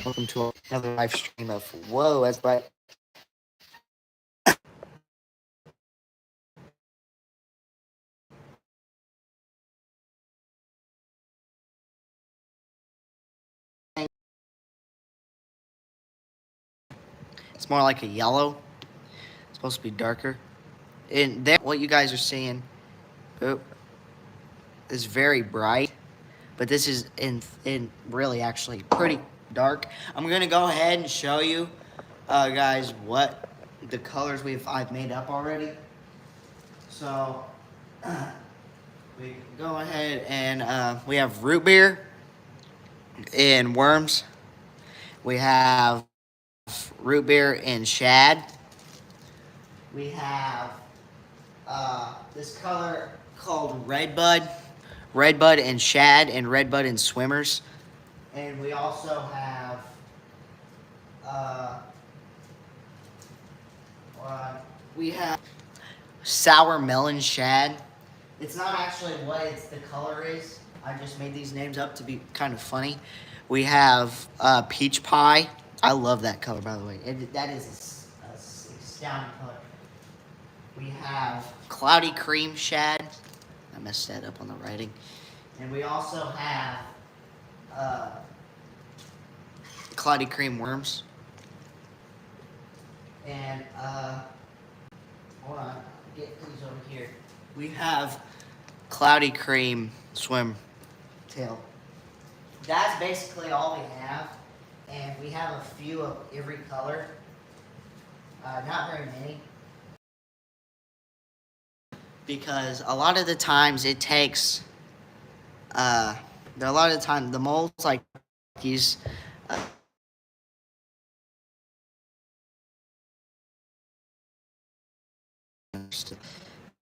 Welcome to another live stream of Whoa, that's bright. It's more like a yellow. It's supposed to be darker. And then what you guys are seeing is very bright, but this is in really actually pretty dark. I'm gonna go ahead and show you guys what the colors I've made up already. So we go ahead and we have root beer and worms. We have root beer and shad. We have this color called red bud and shad, and red bud and swimmers. And we also have uh, we have sour melon shad. It's not actually what the color is. I just made these names up to be kind of funny. We have peach pie. I love that color, by the way. That is a astounding color. We have cloudy cream shad. I messed that up on the writing. And we also have cloudy cream worms. And hold on, get these over here. We have cloudy cream swim tail. That's basically all we have, and we have a few of every color. Not very many, because a lot of the times it takes. A lot of the time the molds like these.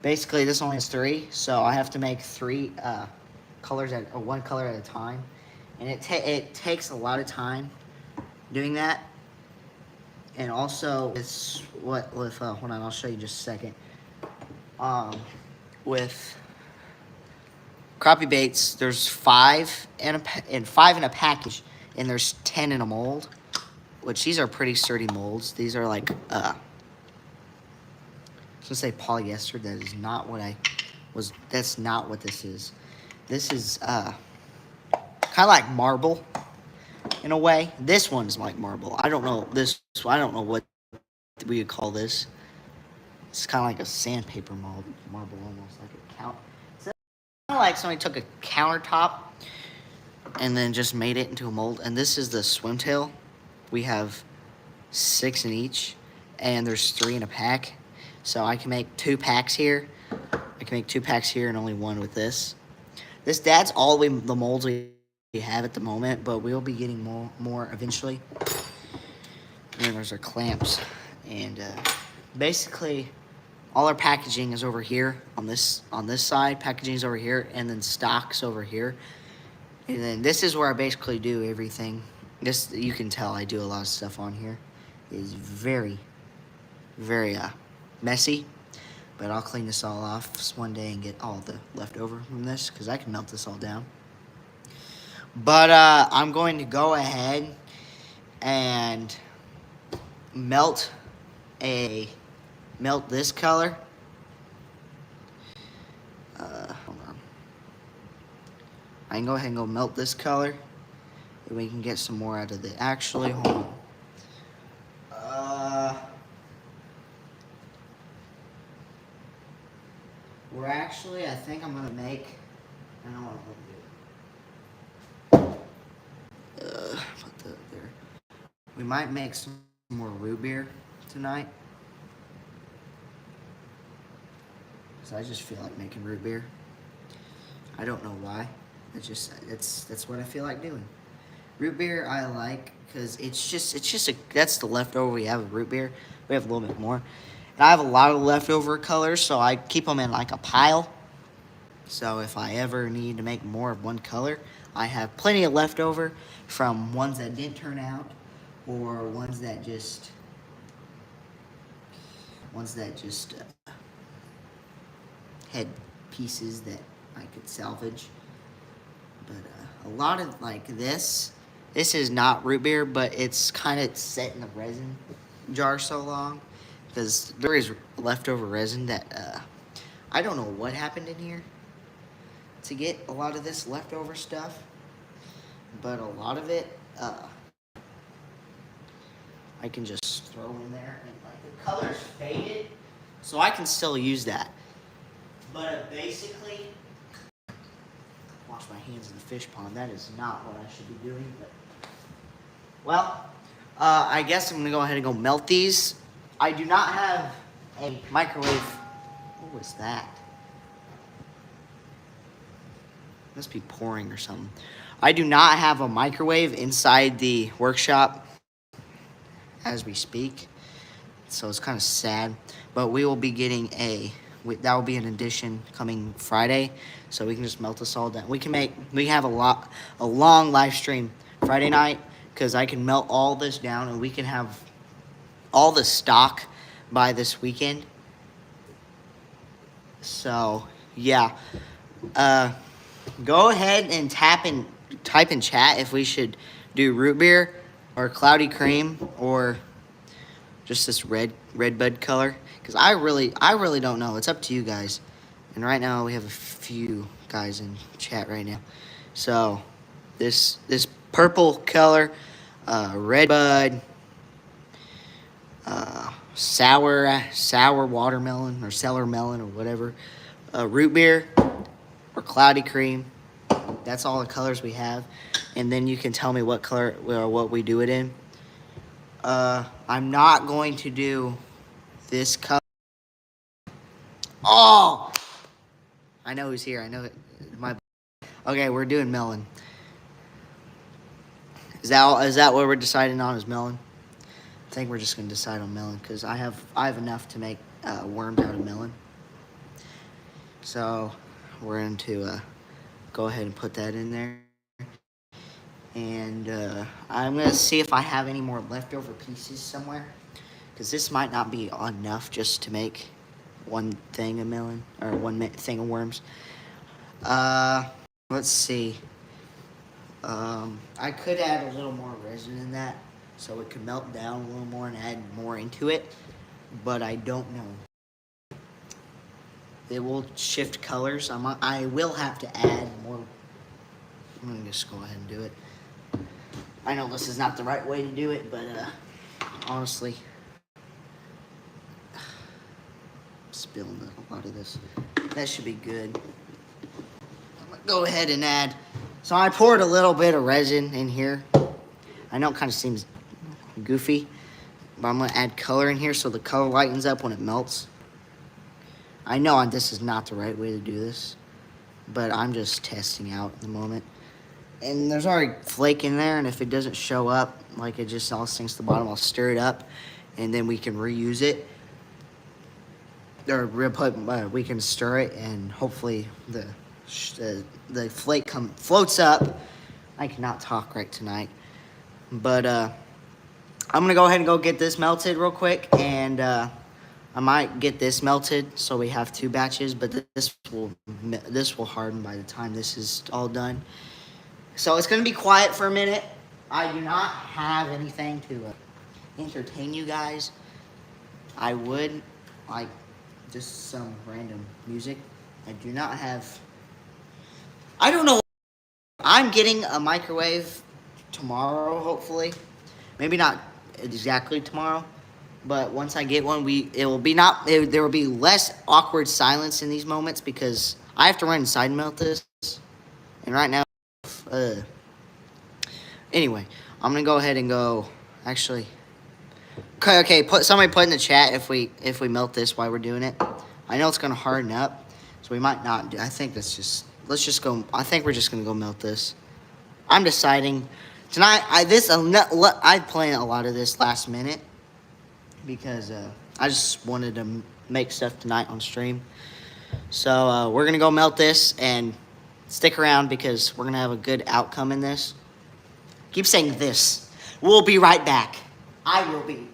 Basically, this only has 3, so I have to make 3 colors or 1 color at a time, and it takes a lot of time doing that. And also, it's what with hold on, I'll show you just a second. With crappie baits, there's 5 and 5 in a package, and there's 10 in a mold, which these are pretty sturdy molds. These are like I was gonna say polyester. That is not what that's not what this is. This is kind of like marble in a way. This one's like marble. I don't know I don't know what we would call this. It's kind of like a sandpaper marble, almost like a count. It's kind of like somebody took a countertop and then just made it into a mold. And this is the swim tail. We have 6 in each, and there's 3 in a pack. So I can make 2 packs here. I can make 2 packs here and only 1 with this. That's all the molds we have at the moment, but we'll be getting more eventually. And then there's our clamps, and basically all our packaging is over here on this side. Packaging is over here, and then stock's over here. And then this is where I basically do everything. This, you can tell I do a lot of stuff on here. It is very, very messy, but I'll clean this all off one day and get all the leftover from this, because I can melt this all down. But I'm going to go ahead and melt this color. Hold on. I can go ahead and go melt this color, and we can get some more out of it. Actually, hold on. We're actually, I think I'm gonna make. I don't want to put that there. We might make some more root beer tonight, because I just feel like making root beer. I don't know why. That's what I feel like doing. Root beer I like because that's the leftover we have of root beer. We have a little bit more. And I have a lot of leftover colors, so I keep them in like a pile. So if I ever need to make more of one color, I have plenty of leftover from ones that didn't turn out, or ones that just had pieces that I could salvage. But a lot of like this This is not root beer, but it's kind of set in the resin jar so long because there is leftover resin that I don't know what happened in here to get a lot of this leftover stuff, but a lot of it I can just throw in there and like the color's faded, so I can still use that. But basically, wash my hands in the fish pond. That is not what I should be doing. But well, I guess I'm gonna go ahead and go melt these. I do not have a microwave. What was that? Must be pouring or something. I do not have a microwave inside the workshop as we speak, so it's kind of sad. But we will be getting that will be an addition coming Friday, so we can just melt this all down. We can have a long live stream Friday night because I can melt all this down and we can have all the stock by this weekend. So yeah, go ahead and type in chat if we should do root beer or cloudy cream or just this red bud color, because I really don't know. It's up to you guys. And right now we have a few guys in chat right now. So this purple color, red bud, sour watermelon or sour melon or whatever, root beer or cloudy cream. That's all the colors we have, and then you can tell me what color or what we do it in. I'm not going to do this color. Oh, I know who's here. I know it. Okay, we're doing melon. Is that what we're deciding on? Is melon? I think we're just gonna decide on melon because I have enough to make worms out of melon. So we're going to go ahead and put that in there. And I'm going to see if I have any more leftover pieces somewhere, because this might not be enough just to make one thing of melon, or one thing of worms. Let's see. I could add a little more resin in that, so it could melt down a little more and add more into it, but I don't know. It will shift colors. I will have to add more. I'm going to just go ahead and do it. I know this is not the right way to do it, but honestly, I'm spilling a lot of this. That should be good. I'm going to go ahead and add. So I poured a little bit of resin in here. I know it kind of seems goofy, but I'm going to add color in here so the color lightens up when it melts. I know this is not the right way to do this, but I'm just testing out at the moment. And there's already flake in there, and if it doesn't show up, like it just all sinks to the bottom, I'll stir it up, and then we can reuse it. Or we can stir it, and hopefully the flake floats up. I cannot talk right tonight. But I'm going to go ahead and go get this melted real quick, and I might get this melted so we have 2 batches, but this will harden by the time this is all done. So it's going to be quiet for a minute. I do not have anything to entertain you guys. I would like just some random music. I do not have. I don't know. I'm getting a microwave tomorrow, hopefully. Maybe not exactly tomorrow, but once I get one, there will be less awkward silence in these moments because I have to run inside and melt this. And right now, anyway, I'm gonna go ahead and go. Actually, okay. Somebody put in the chat if we melt this while we're doing it. I know it's gonna harden up, so we might not do. I think let's just go. I think we're just gonna go melt this. I'm deciding tonight. I planned a lot of this last minute because I just wanted to make stuff tonight on stream. So we're gonna go melt this and stick around because we're gonna have a good outcome in this. Keep saying this. We'll be right back. I will be.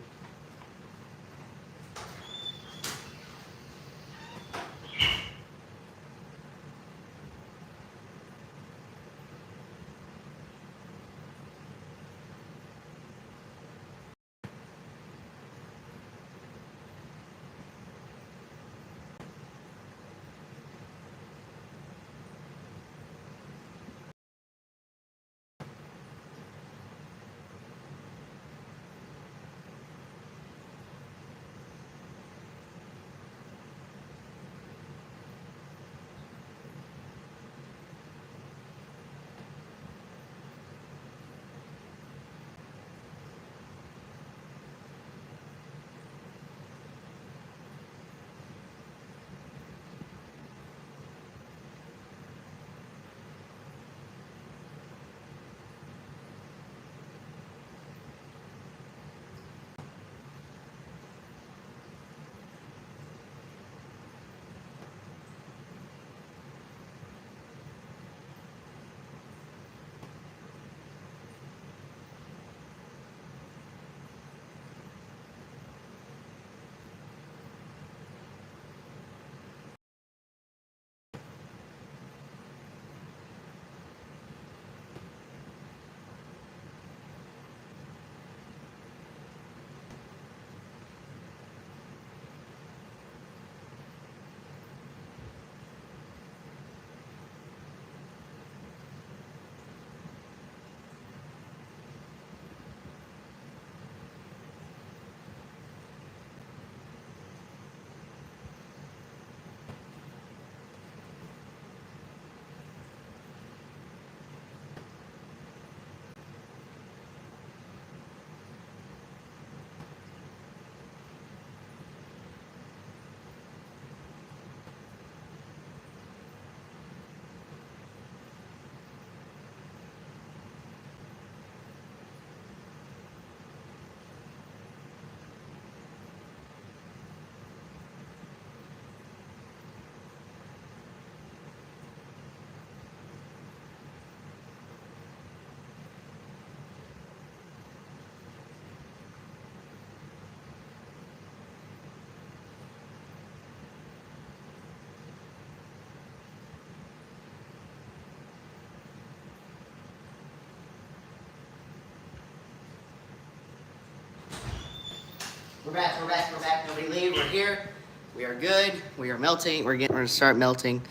We're back. We're back. We're back. Nobody leave. We're here. We are good. We are melting. We're gonna start melting.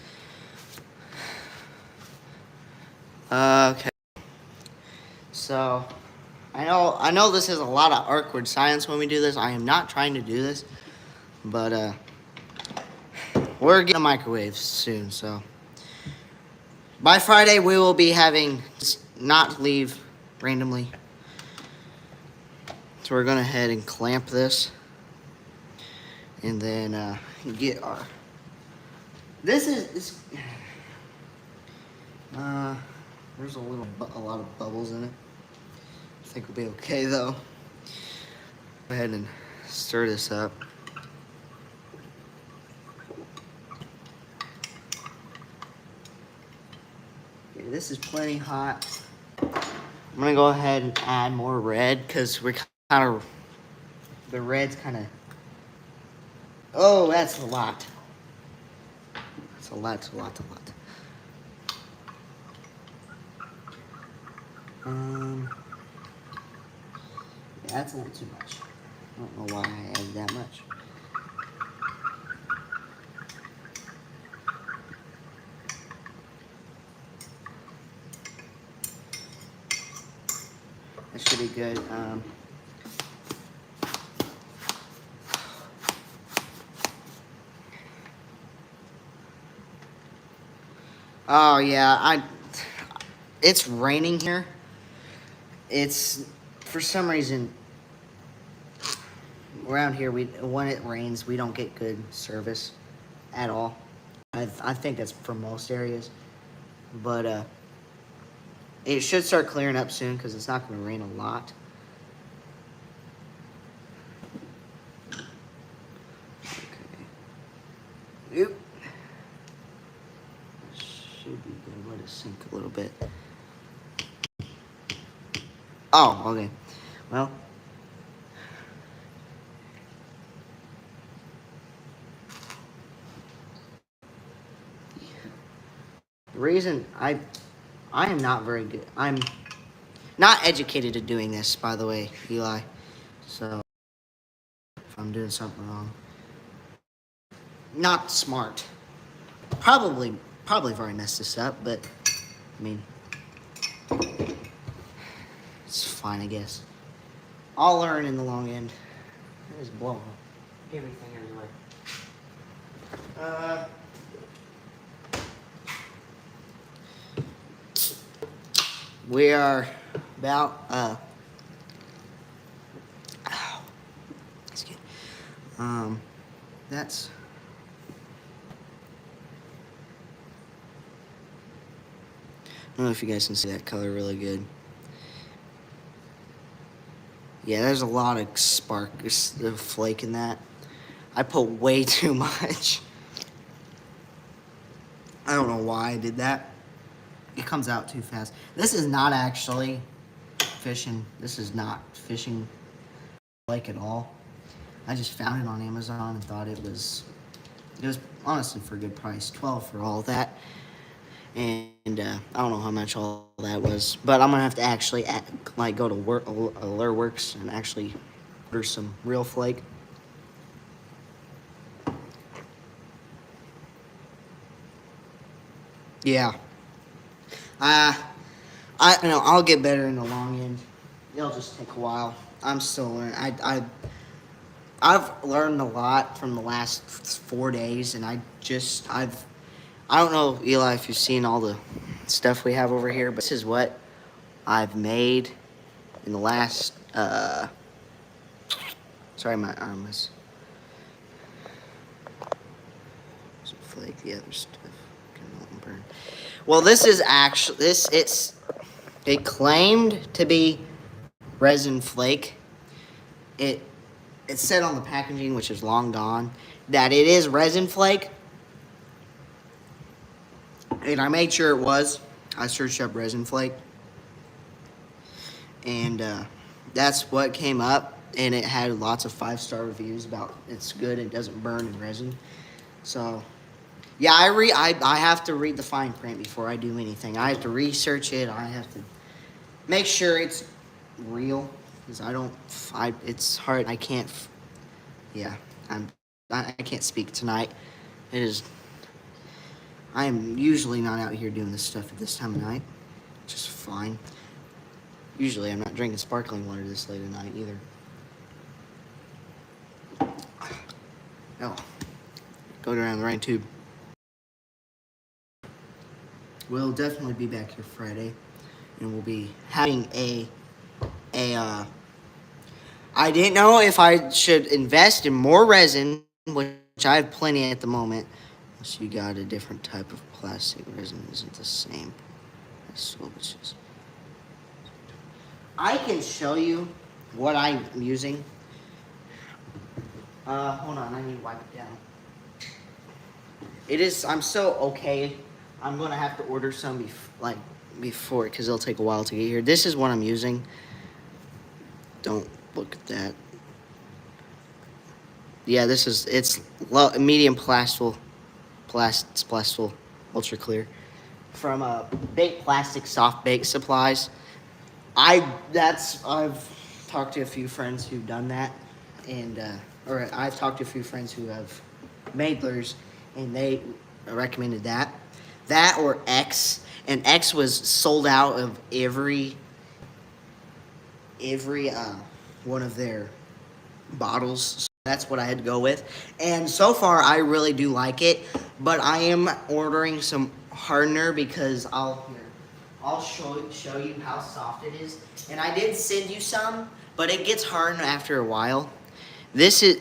Okay. So, I know this is a lot of awkward silence when we do this. I am not trying to do this, but we're getting a microwave soon. So, by Friday we will be having not leave randomly. So we're gonna head and clamp this, and then get our. This is. There's a lot of bubbles in it. I think we'll be okay though. Go ahead and stir this up. Okay, this is plenty hot. I'm gonna go ahead and add more red because we're the red's kind of. Oh, that's a lot. That's a lot. It's a lot. Yeah, that's a little too much. I don't know why I added that much. That should be good. Oh yeah, it's raining here. It's for some reason around here when it rains we don't get good service at all. I think that's for most areas, but it should start clearing up soon because it's not going to rain a lot. Okay. Oop. Should be good. Let it sink a little bit. Oh, okay. Well. The reason I am not very good. I'm not educated at doing this, by the way, Eli. So if I'm doing something wrong. Not smart. Probably already messed this up, but I mean it's fine, I guess. I'll learn in the long end. It is blowing everything everywhere. We are about that's good. That's I don't know if you guys can see that color really good. Yeah, there's a lot of flake in that. I put way too much. I don't know why I did that. It comes out too fast. This is not actually fishing. This is not fishing flake at all. I just found it on Amazon and thought it was honestly for a good price. $12 for all that. And I don't know how much all that was, but I'm gonna have to actually go to Lure and actually order some real flake. Yeah. I'll get better in the long end. It'll just take a while. I'm still learning. I've learned a lot from the last 4 days, and I don't know, Eli, if you've seen all the stuff we have over here, but this is what I've made in the last, sorry, my arm is some flake, the other stuff can burn. Well, this is actually, it claimed to be resin flake. It said on the packaging, which is long gone, that it is resin flake. And I made sure it was. I searched up resin flake. And that's what came up. And it had lots of 5-star reviews about it's good, it doesn't burn in resin. So, yeah, I have to read the fine print before I do anything. I have to research it. I have to make sure it's real. Because it's hard. I can't yeah, I can't speak tonight. It is. I am usually not out here doing this stuff at this time of night, which is fine. Usually, I'm not drinking sparkling water this late at night either. Oh, going around the rain tube. We'll definitely be back here Friday, and we'll be having a. I didn't know if I should invest in more resin, which I have plenty at the moment. Unless you got a different type of plastic resin, isn't the same. So it's just. I can show you what I'm using. Hold on, I need to wipe it down. It is. I'm so okay. I'm gonna have to order some before, because it'll take a while to get here. This is what I'm using. Don't look at that. Yeah, this is, it's medium plastful, ultra clear, from Baked Plastic Soft Bake Supplies. I've talked to a few friends who've done that, and or I've talked to a few friends who have made theirs, and they recommended that. That or X, and X was sold out of every one of their bottles. So that's what I had to go with. And so far, I really do like it. But I am ordering some hardener because I'll show you how soft it is. And I did send you some, but it gets hardened after a while. This is.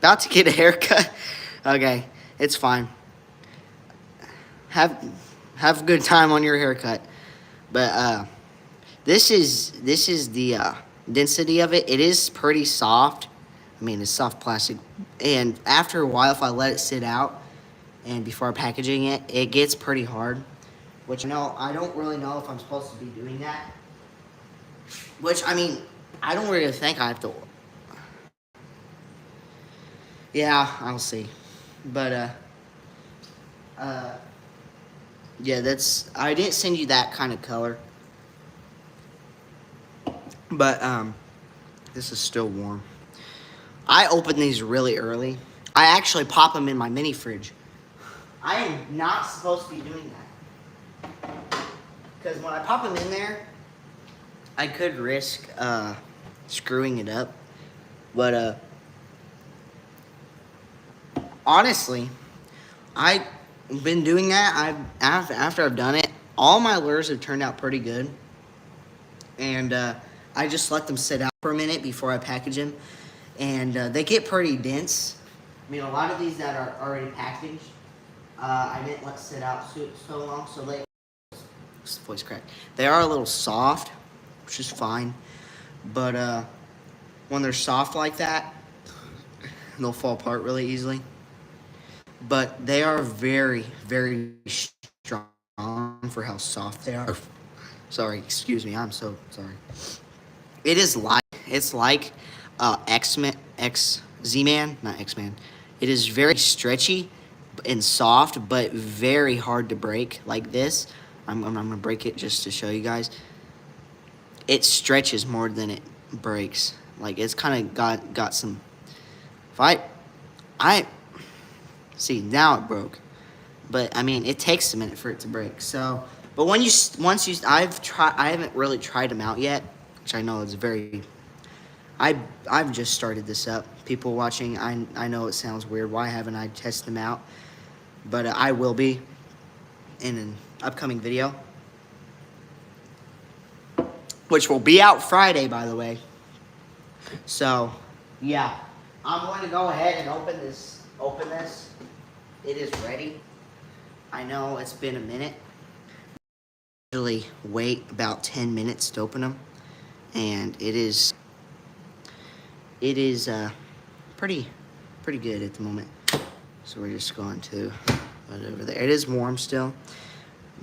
About to get a haircut. Okay, it's fine. Have a good time on your haircut. But this is the density of it. It is pretty soft. I mean, it's soft plastic. And after a while, if I let it sit out and before packaging it, it gets pretty hard. Which I don't really know if I'm supposed to be doing that. Which, I mean, I don't really think I have to. Yeah, I'll see. But yeah, I didn't send you that kind of color. But this is still warm. I open these really early. I actually pop them in my mini fridge. I am not supposed to be doing that. Because when I pop them in there, I could risk screwing it up. But honestly, I've been doing that. After I've done it, all my lures have turned out pretty good. And I just let them sit out for a minute before I package them. And they get pretty dense. I mean, a lot of these that are already packaged, I didn't let sit out so long, so voice crack. They are a little soft, which is fine. But when they're soft like that, they'll fall apart really easily. But they are very, very strong for how soft they are. Sorry, excuse me. I'm so sorry. It's like Z-Man, not X-Man. It is very stretchy and soft, but very hard to break. Like this, I'm gonna break it just to show you guys. It stretches more than it breaks. Like it's kind of got some. If I see now it broke, but I mean it takes a minute for it to break. So, but I haven't really tried them out yet, which I know is very. I've just started this up. People watching, I know it sounds weird. Why haven't I tested them out? But I will be in an upcoming video, which will be out Friday, by the way. So, yeah, I'm going to go ahead and open this. It is ready. I know it's been a minute. I usually wait about 10 minutes to open them, and it is pretty good at the moment. So we're just going to put it over there. It is warm still,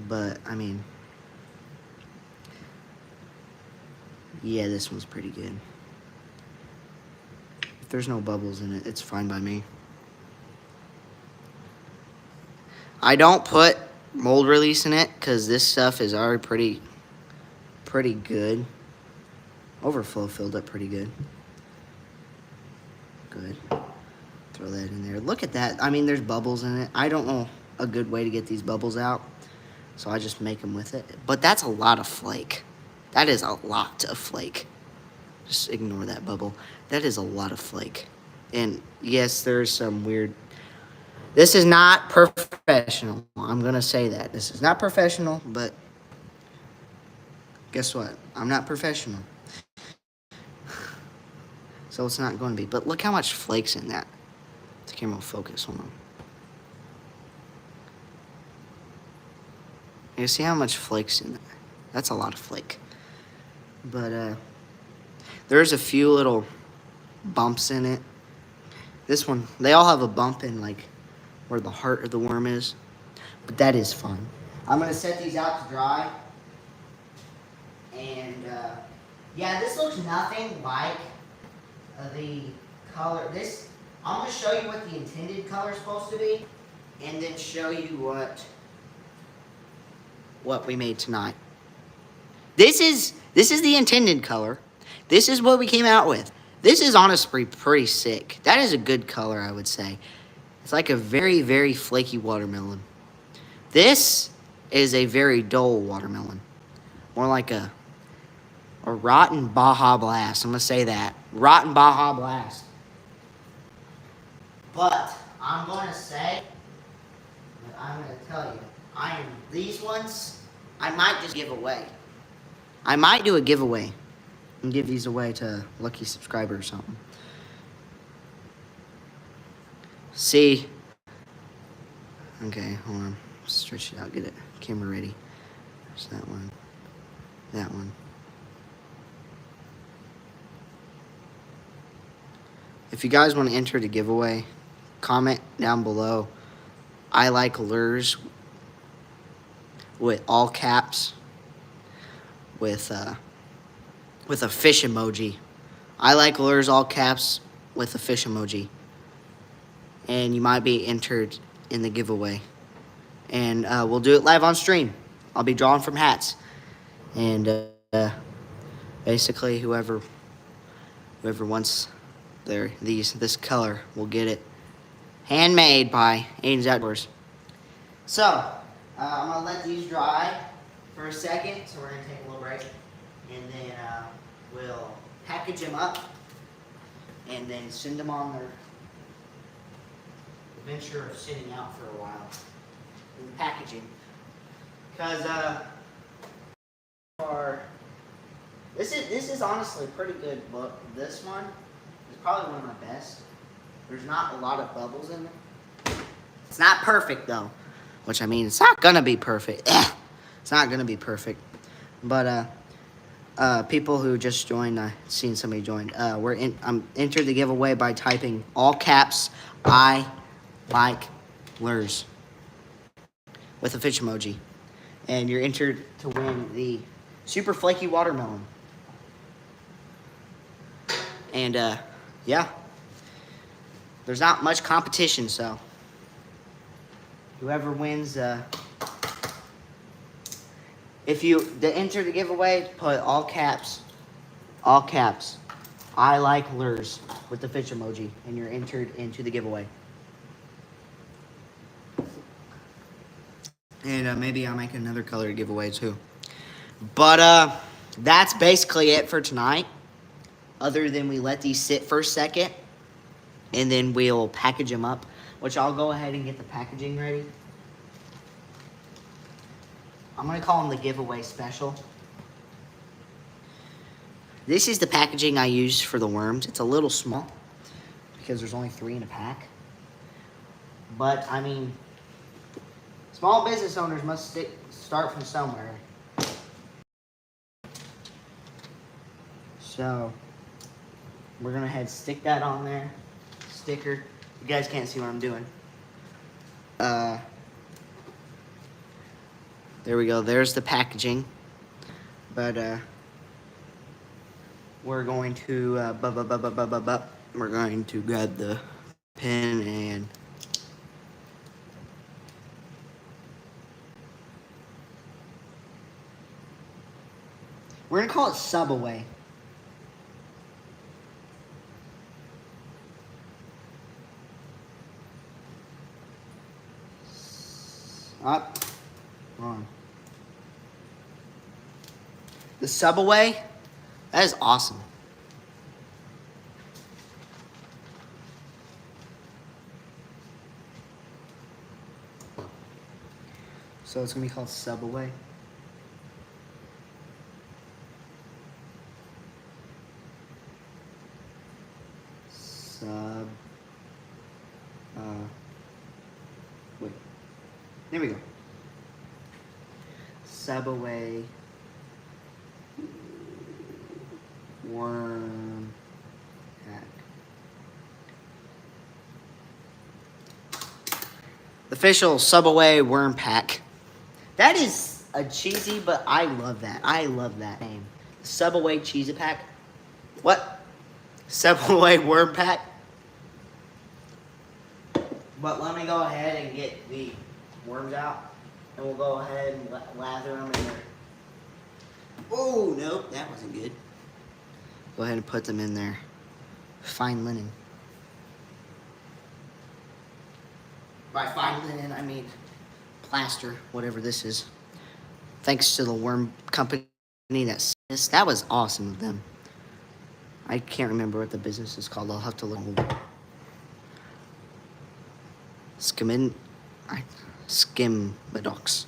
but I mean, yeah, this one's pretty good. If there's no bubbles in it, it's fine by me. I don't put mold releasing it because this stuff is already pretty good. Overflow filled up pretty good. Good. Throw that in there. Look at that. I mean, there's bubbles in it. I don't know a good way to get these bubbles out, so I just make them with it. But that's a lot of flake. That is a lot of flake. Just ignore that bubble. That is a lot of flake. And yes, there's some weird... This is not professional. I'm going to say that. This is not professional, but guess what? I'm not professional. So it's not going to be. But look how much flake's in that. The camera will focus. Hold on. You see how much flake's in that? That's a lot of flake. But there's a few little bumps in it. This one, they all have a bump in like where the heart of the worm is. But that is fun. I'm going to set these out to dry. And yeah, this looks nothing like the color. This, I'm going to show you what the intended color is supposed to be, and then show you what we made tonight. This is the intended color. This is what we came out with. This is honestly pretty sick. That is a good color, I would say. It's like a very, very flaky watermelon. This is a very dull watermelon. More like a rotten Baja Blast. I'm going to say that. Rotten Baja Blast. But I'm going to say, I'm going to tell you, these ones, I might just give away. I might do a giveaway and give these away to a lucky subscriber or something. See. Okay, hold on. Stretch it out. Get it. Camera ready. There's that one. That one. If you guys want to enter the giveaway, comment down below. I like lures with all caps with a fish emoji. I like lures all caps with a fish emoji. And you might be entered in the giveaway. And we'll do it live on stream. I'll be drawing from hats. And basically whoever wants this color will get it. Handmade by Aydyn's Outdoors. So, I'm going to let these dry for a second. So we're going to take a little break. And then we'll package them up. And then send them on their adventure of sitting out for a while. In the packaging. Because, this is honestly a pretty good look. This one is probably one of my best. There's not a lot of bubbles in it. It's not perfect though. Which I mean, it's not gonna be perfect. It's not gonna be perfect. But people who just joined, seen somebody joined. I'm entered the giveaway by typing all caps I like lures with a fish emoji, and you're entered to win the super flaky watermelon. And yeah. There's not much competition, so whoever wins, if you enter the giveaway, put all caps, I like lures with the fish emoji, and you're entered into the giveaway. And maybe I'll make another color giveaway too. But that's basically it for tonight. Other than we let these sit for a second. And then we'll package them up, which I'll go ahead and get the packaging ready. I'm going to call them the giveaway special. This is the packaging I use for the worms. It's a little small because there's only 3 in a pack. But, I mean, small business owners must start from somewhere. So, we're going to head stick that on there. Sticker. You guys can't see what I'm doing. There we go. There's the packaging. But we're going to we're going to grab the pen and We're gonna call it Subway. Wrong. The Subway. That is awesome. So it's gonna be called Subway. Wait. There we go. Subway worm pack. The official Subway worm pack. That is a cheesy, but I love that. I love that name. Subway cheesy pack. What? Subway worm pack. But let me go ahead and get the worms out, and we'll go ahead and lather them in there. Oh, nope, that wasn't good. Go ahead and put them in there. Fine linen. By fine linen, I mean plaster, whatever this is. Thanks to the worm company that sent this. That was awesome of them. I can't remember what the business is called. I'll have to look. Skimminiox,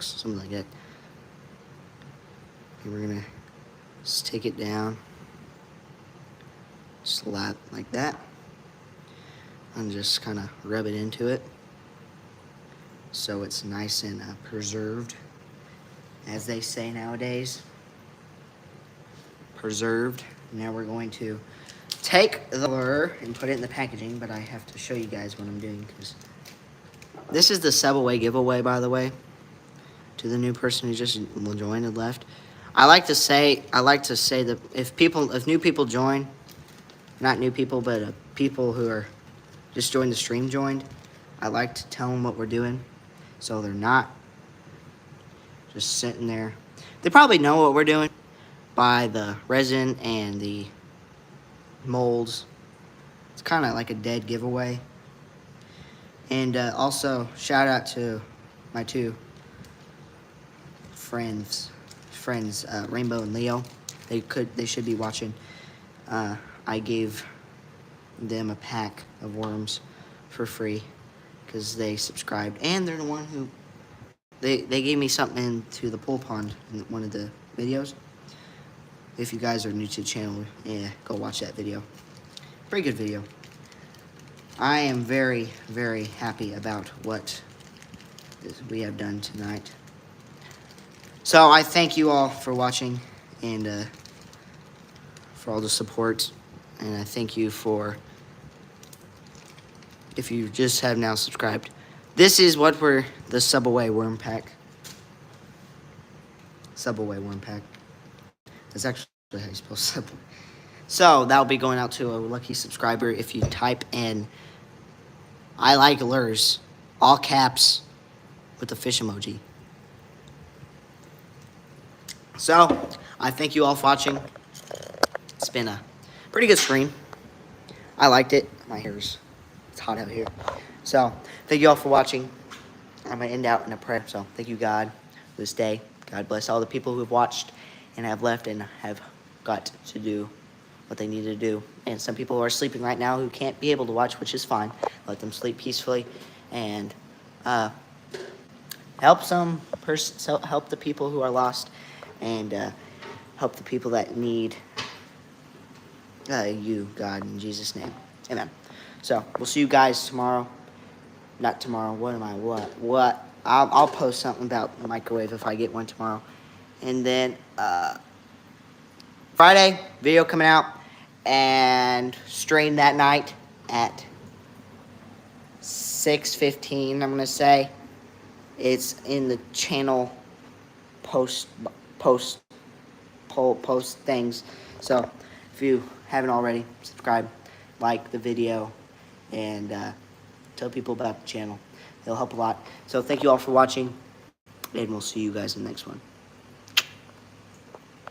something like that. And we're gonna just take it down, slap like that, and just kind of rub it into it so it's nice and preserved, as they say nowadays. Preserved. Now we're going to take the lure and put it in the packaging, but I have to show you guys what I'm doing, because this is the Subway giveaway, by the way, to the new person who just joined and left. I like to say that if new people join, not new people, but people who are just joined the stream joined, I like to tell them what we're doing, so they're not just sitting there. They probably know what we're doing by the resin and the molds. It's kind of like a dead giveaway. And also shout out to my two friends, Rainbow and Leo. They should be watching. I gave them a pack of worms for free because they subscribed, and they're the one who they gave me something into the pool pond in one of the videos. If you guys are new to the channel, yeah, go watch that video. Pretty good video. I am very, very happy about what we have done tonight. So I thank you all for watching and for all the support. And I thank you for, if you just have now subscribed. This is what we're, the Subway worm pack. Subway worm pack. That's actually how you spell Subway. So that'll be going out to a lucky subscriber if you type in "I like lures," all caps, with the fish emoji. So I thank you all for watching. It's been a pretty good stream. I liked it. My hair's, it's hot out here. So thank you all for watching. I'm gonna end out in a prayer. So thank you, God, for this day. God bless all the people who have watched and have left and have got to do what they need to do. And some people are sleeping right now who can't be able to watch, which is fine. Let them sleep peacefully and help help the people who are lost, and help the people that need you, God, in Jesus' name. Amen. So we'll see you guys tomorrow. Not tomorrow. What? I'll post something about the microwave if I get one tomorrow. And then Friday, video coming out, and stream that night at 6:15, I'm gonna say. It's in the channel post things. So if you haven't already, subscribe, like the video, and tell people about the channel. It'll help a lot. So thank you all for watching, and we'll see you guys in the next one.